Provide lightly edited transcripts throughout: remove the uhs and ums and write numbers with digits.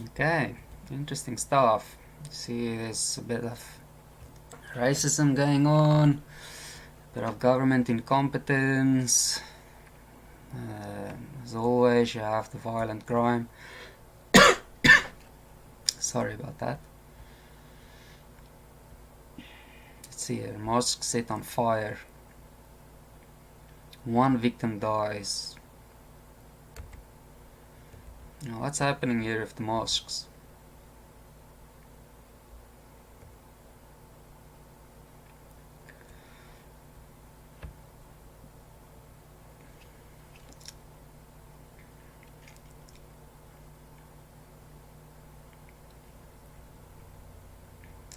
Okay, interesting stuff. See, there's a bit of racism going on, a bit of government incompetence. As always, you have the violent crime. Sorry about that. Let's see here, mosque set on fire. One victim dies. Now, what's happening here with the mosques?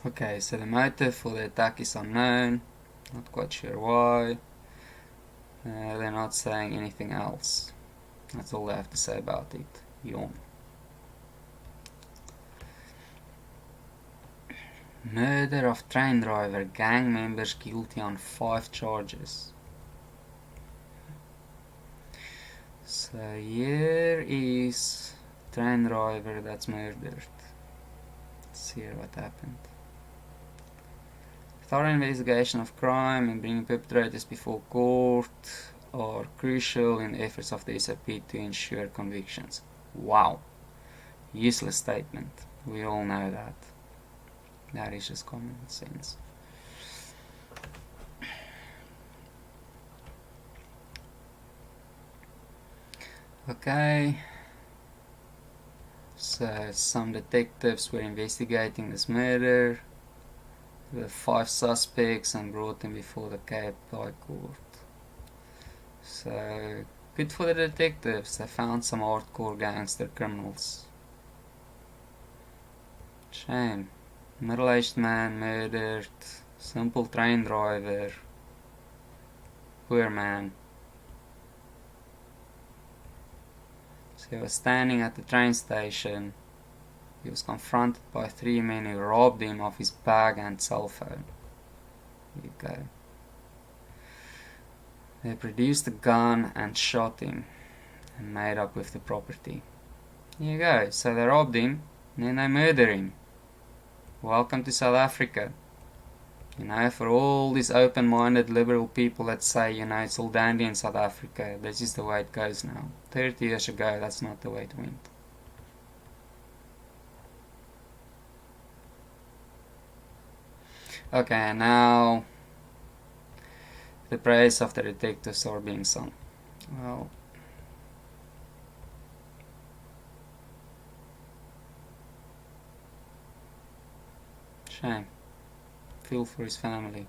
Okay, so the motive for the attack is unknown. Not quite sure why. They're not saying anything else. That's all they have to say about it. Yawn. Murder of train driver. Gang members guilty on 5 charges. So here is train driver that's murdered. Let's see what happened. Thorough investigation of crime and bringing perpetrators before court are crucial in the efforts of the SAP to ensure convictions. Wow. Useless statement. We all know that. That is just common sense. Okay. So some detectives were investigating this murder. There were 5 suspects and brought them before the Cape High Court. So good for the detectives. They found some hardcore gangster criminals. Shame. Middle-aged man murdered. Simple train driver. Poor man. So he was standing at the train station. He was confronted by 3 men who robbed him of his bag and cell phone. Here you go. They produced a gun and shot him and made up with the property. Here you go. So they robbed him and then they murdered him. Welcome to South Africa. You know, for all these open-minded liberal people that say, you know, it's all dandy in South Africa, this is the way it goes now. 30 years ago, that's not the way it went. Okay, now the praise of the detectives are being sung. Well, shame. Feel for his family.